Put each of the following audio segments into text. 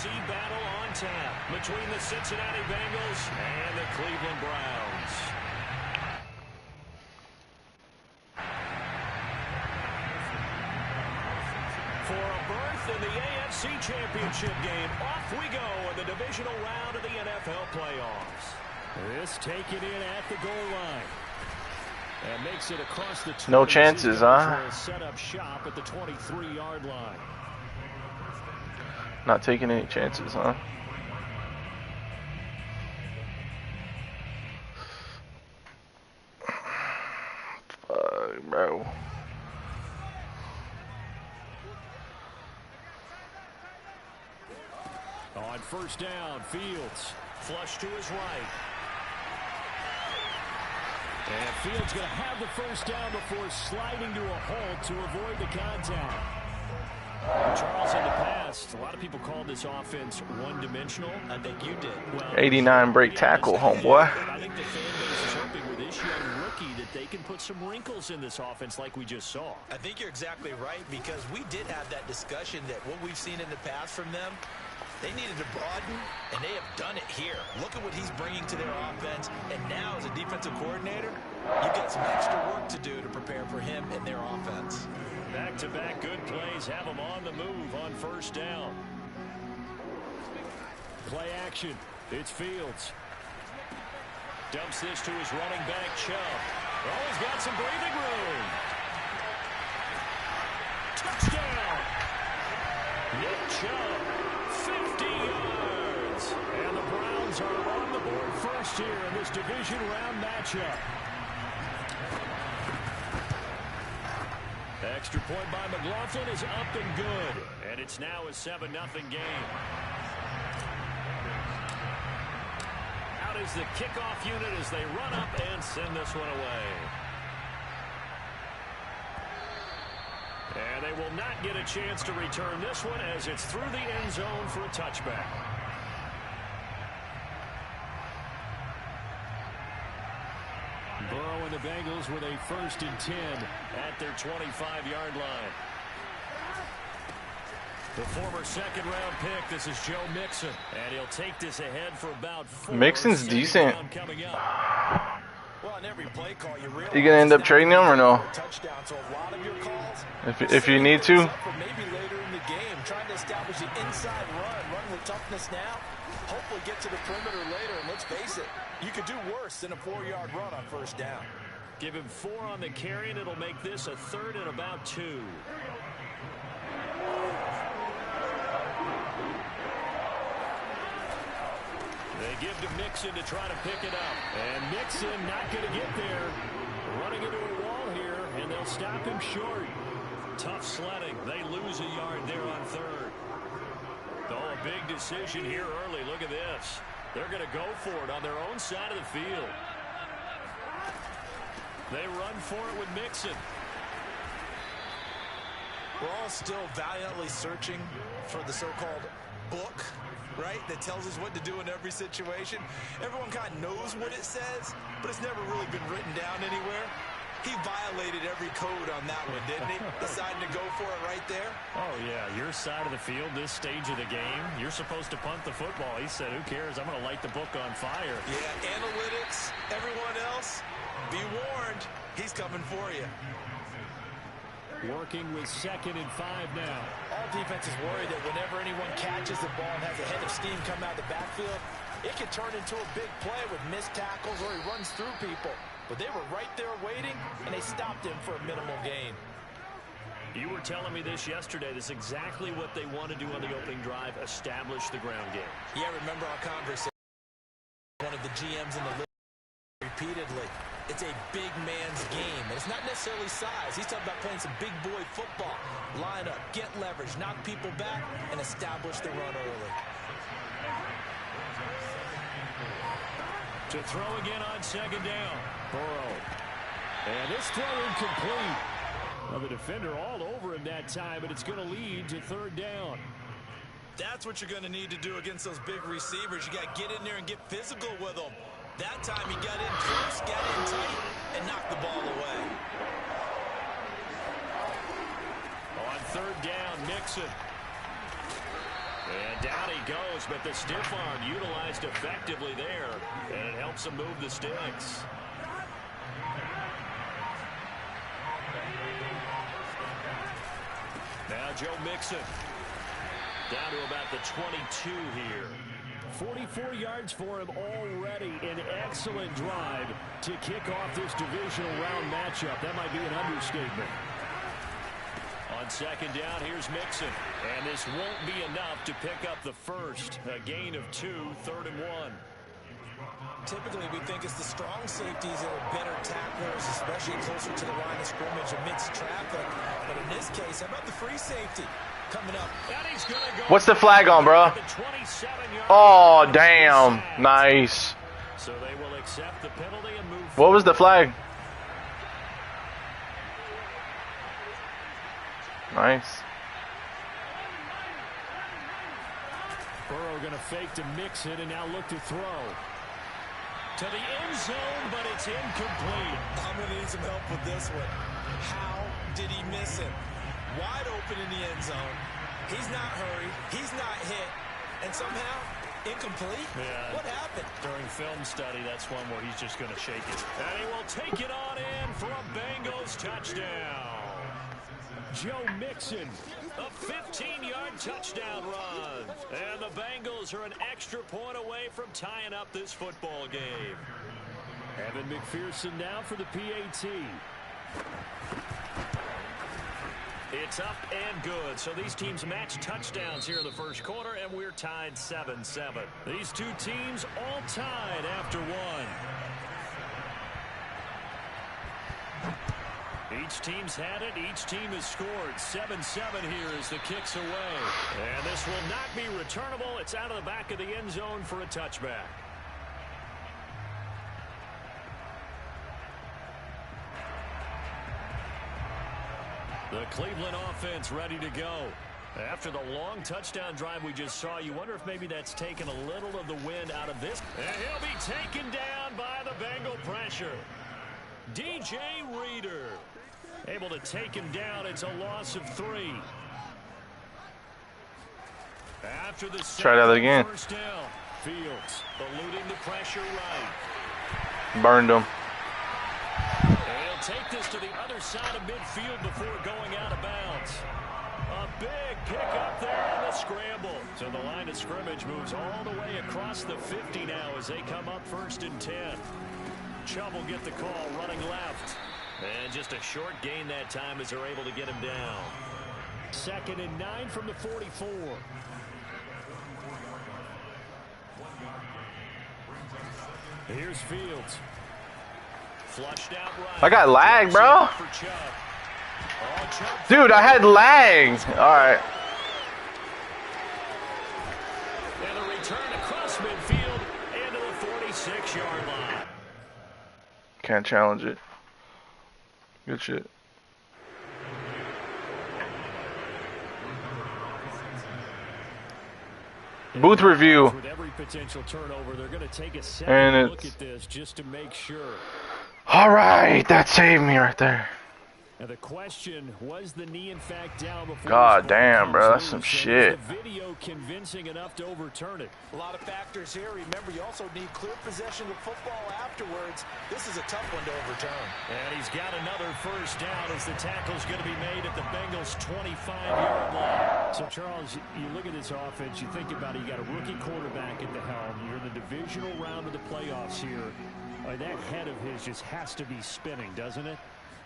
AFC battle on tap between the Cincinnati Bengals and the Cleveland Browns. For a berth in the AFC Championship game, off we go in the divisional round of the NFL playoffs. This taken in at the goal line. And makes it across the no chances, huh? Set up shop at the 23-yard line. Not taking any chances, huh? Fuck, bro. On first down, Fields flush to his right. And Fields going to have the first down before sliding to a halt to avoid the contact. Charles, in the past, a lot of people called this offense one-dimensional. I think you did. Well, 89 break tackle, homeboy. I think the fan base is hoping with this young rookie that they can put some wrinkles in this offense like we just saw. I think you're exactly right, because we did have that discussion that what we've seen in the past from them, they needed to broaden, and they have done it here. Look at what he's bringing to their offense, and now as a defensive coordinator, you've got some extra work to do to prepare for him and their offense. Back-to-back good plays have him on the move on first down. Play action. It's Fields. Dumps this to his running back, Chubb. Oh, he's got some breathing room. Touchdown. Nick Chubb, 50 yards. And the Browns are on the board first here in this division round matchup. Extra point by McLaughlin is up and good. And it's now a 7-0 game. Out is the kickoff unit as they run up and send this one away. And they will not get a chance to return this one as it's through the end zone for a touchback. Burrow and the Bengals with a 1st and 10 at their 25-yard line. The former second-round pick, this is Joe Mixon, and he'll take this ahead for about 4. Mixon's decent. Coming up. Well, on every play call, you gonna end up trading him or no? Touchdown, so a lot of your calls, if you need to. maybe later in the game, trying to establish the inside run with toughness now. Hopefully get to the perimeter later, and let's face it, you could do worse than a 4-yard run on first down. Give him 4 on the carry, and it'll make this a 3rd and about 2. They give to Mixon to try to pick it up. And Mixon not going to get there. Running into a wall here, and they'll stop him short. Tough sledding. They lose a yard there on 3rd. Oh, a big decision here early. Look at this. They're going to go for it on their own side of the field. They run for it with Mixon. We're all still valiantly searching for the so-called book, right, that tells us what to do in every situation. Everyone kind of knows what it says, but it's never really been written down anywhere. He violated every code on that one, didn't he? Deciding to go for it right there. Oh, yeah, your side of the field, this stage of the game, you're supposed to punt the football. He said, who cares? I'm going to light the book on fire. Yeah, analytics, everyone else, be warned, he's coming for you. Working with 2nd and 5 now. All defenses worry that whenever anyone catches the ball and has a head of steam come out of the backfield, it can turn into a big play with missed tackles or he runs through people. But they were right there waiting, and they stopped him for a minimal gain. You were telling me this yesterday. This is exactly what they want to do on the opening drive, establish the ground game. Yeah, remember our conversation. One of the GMs in the league repeatedly. It's a big man's game, and it's not necessarily size. He's talking about playing some big boy football. Line up, get leverage, knock people back, and establish the run early. To throw again on 2nd down. Burrow. And this throw incomplete. Well, the defender all over him that time, and it's going to lead to 3rd down. That's what you're going to need to do against those big receivers. You got to get in there and get physical with them. That time he got in close, got in tight, and knocked the ball away. On 3rd down, Mixon. And Down he goes, but the stiff arm utilized effectively there, and it helps him move the sticks. Now Joe Mixon. Down to about the 22 here. 44 yards for him already. An excellent drive to kick off this divisional round matchup. That might be an understatement. On second down, here's Mixon. And this won't be enough to pick up the first. A gain of 2, 3rd and 1. Typically, we think it's the strong safeties that are better tacklers, especially closer to the line of scrimmage amidst traffic. But in this case, how about the free safety coming up? What's the flag on, bro? Oh, damn. Nice. So they will accept the penalty and move forward. What was the flag? Nice. Burrow going to fake to mix it and now look to throw. To the end zone, but it's incomplete. I'm going to need some help with this one. How did he miss him? Wide open in the end zone. He's not hurried. He's not hit. And somehow, incomplete? Yeah. What happened? During film study, that's one where he's just going to shake it. And he will take it on in for a Bengals touchdown. Joe Mixon, a 15-yard touchdown run. And the Bengals are an extra point away from tying up this football game. Evan McPherson now for the PAT. It's up and good. So these teams match touchdowns here in the first quarter, and we're tied 7-7. These two teams all tied after one. Each team's had it. Each team has scored. 7-7 here as the kick's away. And this will not be returnable. It's out of the back of the end zone for a touchback. The Cleveland offense ready to go. After the long touchdown drive we just saw, you wonder if maybe that's taken a little of the wind out of this. And he'll be taken down by the Bengal pressure. DJ Reader able to take him down. It's a loss of 3. After the try that again. First down, Fields eluding the pressure right. Burned him. And he'll take this to the other side of midfield before going out of bounds. A big pick up there on the scramble. So the line of scrimmage moves all the way across the 50 now as they come up 1st and 10. Chubb will get the call running left. And just a short gain that time as they're able to get him down. 2nd and 9 from the 44. Here's Fields. Flushed out right. I got lag, bro. Dude, I had lag. All right. And a return across midfield into the 46-yard line. Can't challenge it. Good shit. Booth review. With every potential turnover, they're going to take a And second look it's- at this just to make sure. All right, that saved me right there. Now the question, was the knee in fact down before? God this ball damn, comes bro, that's loose? some And shit. is the video convincing enough to overturn it? A lot of factors here. Remember, you also need clear possession of football afterwards. This is a tough one to overturn. And he's got another first down as the tackle's going to be made at the Bengals' 25-yard line. So, Charles, you look at this offense, you think about it, you got a rookie quarterback at the helm. You're in the divisional round of the playoffs here. That head of his just has to be spinning, doesn't it?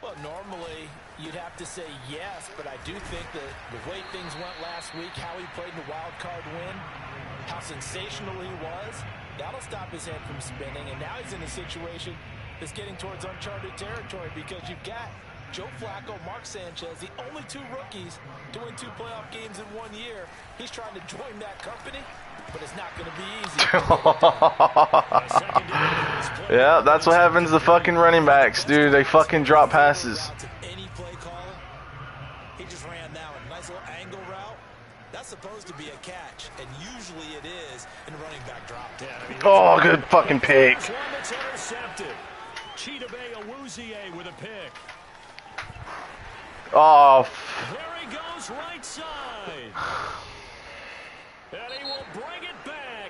Well, normally you'd have to say yes, but I do think that the way things went last week, how he played in the wild card win, how sensational he was, that'll stop his head from spinning. And now he's in a situation that's getting towards uncharted territory because you've got Joe Flacco, Mark Sanchez, the only 2 rookies to win 2 playoff games in 1 year. He's trying to join that company, but it's not going to be easy. Yeah, that's what happens to fucking running backs, dude. They fucking drop passes. Any play caller, he just ran that one. Nice little angle route. That's supposed to be a catch, and usually it is in running back drop. Oh, good fucking pick. Cheetah Bay Awuzie with a pick. Oh. There he goes, right side. And he will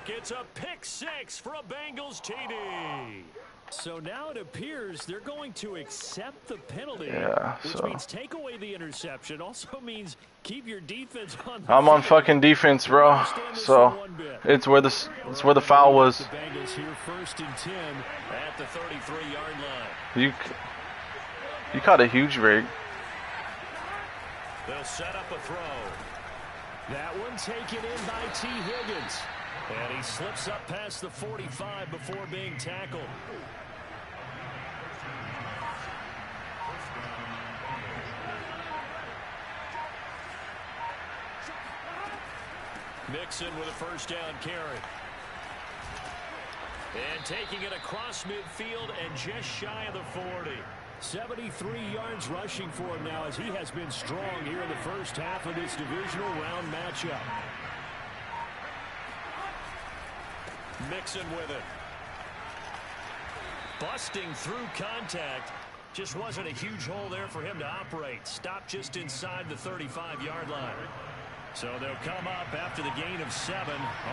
back. It's a pick six for a Bengals TD. So now it appears they're going to accept the penalty, which means take away the interception. Also means keep your defense on the I'm on fucking defense, bro. So it's where the foul was. The Bengals here 1st and 10 at the 33-yard line. You caught a huge break. They'll set up a throw. That one taken in by T. Higgins. And he slips up past the 45 before being tackled. Mixon with a first down carry. And taking it across midfield and just shy of the 40. 73 yards rushing for him now as he has been strong here in the first half of this divisional round matchup. Mixon with it. Busting through contact. Just wasn't a huge hole there for him to operate. Stopped just inside the 35-yard line. So they'll come up after the gain of 7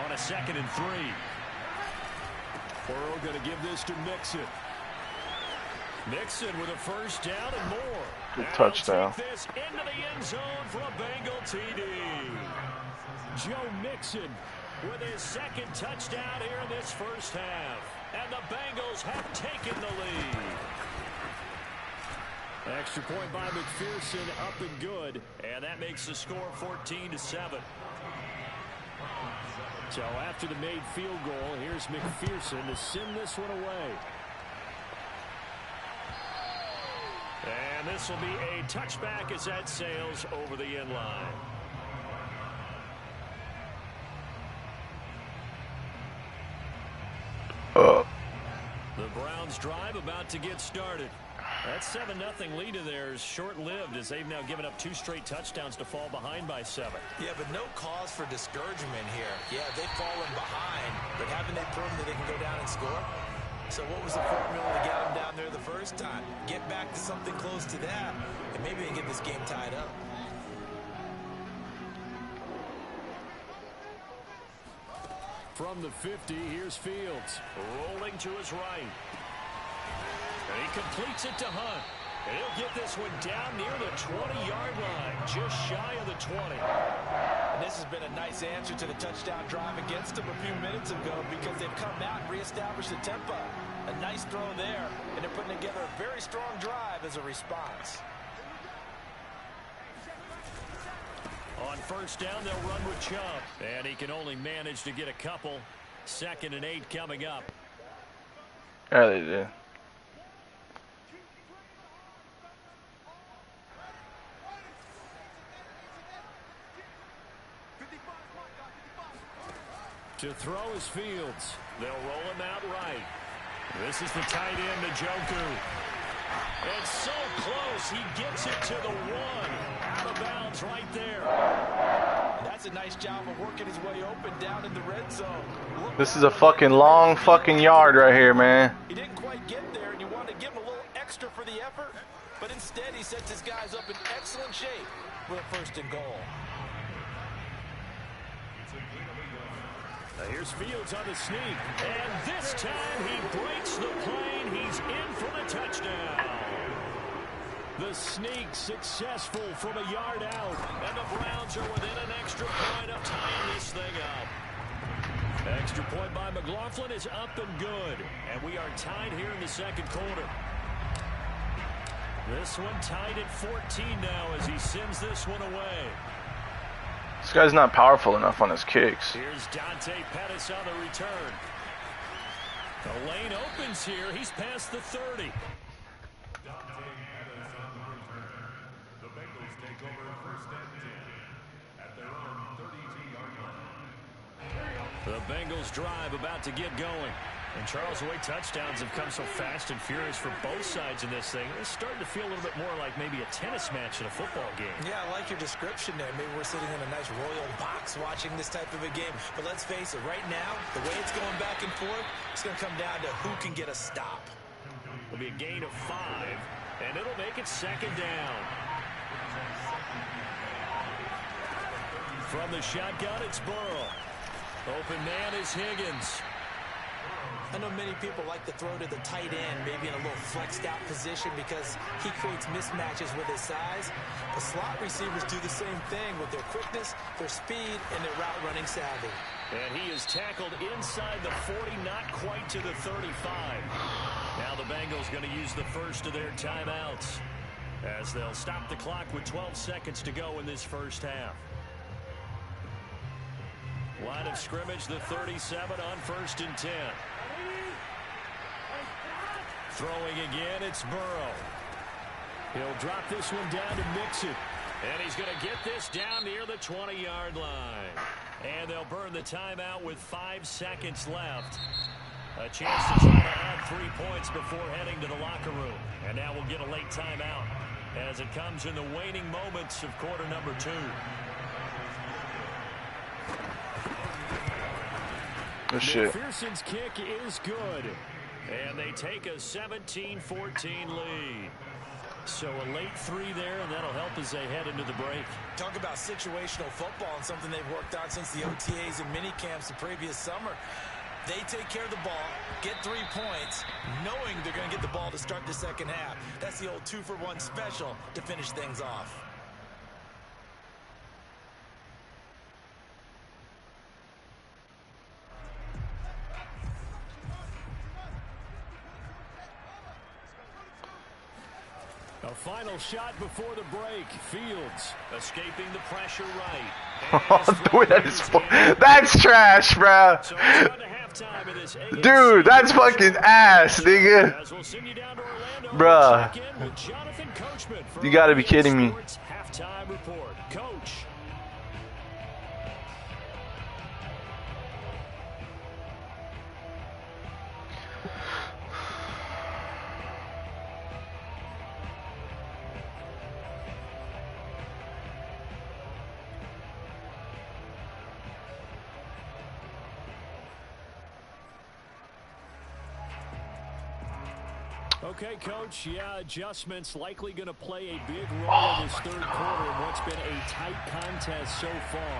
on a 2nd and 3. Burrow going to give this to Mixon. Mixon with a first down and more. Good touchdown. Take this into the end zone for a Bengal TD. Joe Mixon with his 2nd touchdown here in this first half. And the Bengals have taken the lead. Extra point by McPherson, up and good. And that makes the score 14-7. So after the made field goal, here's McPherson to send this one away. And this will be a touchback as that sails over the end line. The Browns drive about to get started. That 7-0 lead of theirs short-lived as they've now given up 2 straight touchdowns to fall behind by 7. Yeah, but no cause for discouragement here. Yeah, they've fallen behind, but haven't they proven that they can go down and score? So what was the formula to get them down there the first time? Get back to something close to that, and maybe they get this game tied up. From the 50, here's Fields. Rolling to his right. And he completes it to Hunt. And he'll get this one down near the 20-yard line, just shy of the 20. And this has been a nice answer to the touchdown drive against them a few minutes ago because they've come out and reestablished the tempo. A nice throw there, and they're putting together a very strong drive as a response. On first down, they'll run with Chubb. And he can only manage to get a couple. 2nd and 8 coming up. Yeah, they did. To throw is Fields. They'll roll him out right. This is the tight end, Njoku. It's so close, he gets it to the 1. Out of bounds right there. That's a nice job of working his way open down in the red zone. This is a fucking long fucking yard right here, man. He didn't quite get there, and you want to give him a little extra for the effort, but instead he sets his guys up in excellent shape for a 1st and goal. Now here's Fields on the sneak, and this time he breaks the plane. He's in for the touchdown. The sneak successful from a yard out, and the Browns are within an extra point of tying this thing up. Extra point by McLaughlin is up and good, and we are tied here in the 2nd quarter. This one tied at 14 now as he sends this one away. This guy's not powerful enough on his kicks. Here's Dante Pettis on the return. The lane opens here. He's past the 30. The Bengals take over 1st and 10 at their own 32-yard line. The Bengals drive about to get going. And Charles, the way touchdowns have come so fast and furious for both sides in this thing, it's starting to feel a little bit more like maybe a tennis match in a football game. Yeah, I like your description there. Maybe we're sitting in a nice royal box watching this type of a game. But let's face it, right now, the way it's going back and forth, it's going to come down to who can get a stop. It'll be a gain of 5, and it'll make it 2nd down. From the shotgun, it's Burrow. Open man is Higgins. I know many people like to throw to the tight end, maybe in a little flexed out position because he creates mismatches with his size. The slot receivers do the same thing with their quickness, their speed, and their route running savvy. And he is tackled inside the 40, not quite to the 35. Now the Bengals going to use the first of their timeouts as they'll stop the clock with 12 seconds to go in this first half. Line of scrimmage, the 37 on 1st and 10. Throwing again, it's Burrow. He'll drop this one down to Mixon. And he's going to get this down near the 20-yard line. And they'll burn the timeout with 5 seconds left. A chance to try to add 3 points before heading to the locker room. And now we'll get a late timeout as it comes in the waning moments of quarter number 2. Oh, shit. McPherson's kick is good. And they take a 17-14 lead. So a late 3 there, and that'll help as they head into the break. Talk about situational football and something they've worked on since the OTAs and mini camps the previous summer. They take care of the ball, get 3 points, knowing they're going to get the ball to start the second half. That's the old 2-for-1 special to finish things off. A final shot before the break. Fields escaping the pressure right. That's trash, bro. So it's on to halftime of this AFC. Dude, that's fucking ass, nigga. As we'll send you down to Orlando. Bruh. Check in with Jonathan Coachman for You gotta be kidding me. Sports Halftime Report. Coach. Okay, Coach, yeah, adjustments likely going to play a big role in this third quarter in what's been a tight contest so far.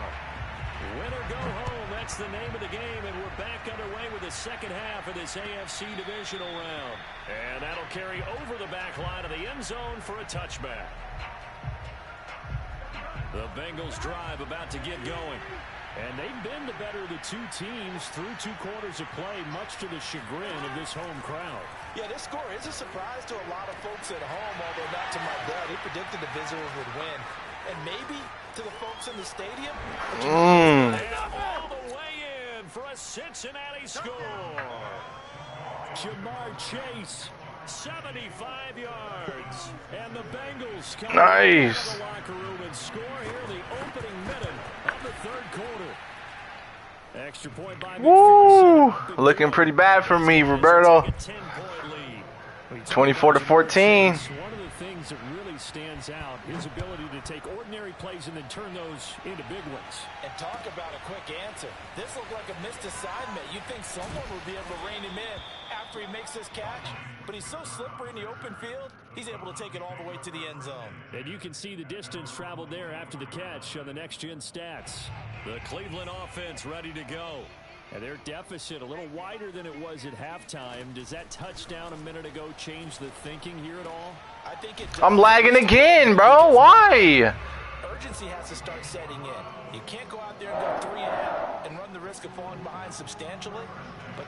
Win or go home, that's the name of the game, and we're back underway with the second half of this AFC divisional round. And that'll carry over the back line of the end zone for a touchback. The Bengals drive about to get going. And they've been the better of the two teams through 2 quarters of play, much to the chagrin of this home crowd. Yeah, this score is a surprise to a lot of folks at home, although not to my dad. He predicted the visitors would win. And maybe to the folks in the stadium. And all the way in for a Cincinnati score. Jamar Chase, 75 yards. And the Bengals come Nice. out of the locker room and score here in the opening minute of the third quarter. Extra point by Woo! McPherson. Looking pretty bad for me, Roberto. 24-14. One of the things that really stands out, his ability to take ordinary plays and then turn those into big ones. And talk about a quick answer. This looked like a missed assignment. You'd think someone would be able to rein him in after he makes this catch. But he's so slippery in the open field, he's able to take it all the way to the end zone. And you can see the distance traveled there after the catch on the next-gen stats. The Cleveland offense ready to go. And their deficit a little wider than it was at halftime. Does that touchdown a minute ago change the thinking here at all? I think it does. I'm lagging again, bro. Why? Urgency has to start setting in. You can't go out there and go 3 and out and run the risk of falling behind substantially.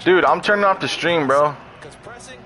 Dude, I'm turning off the stream, bro. Because pressing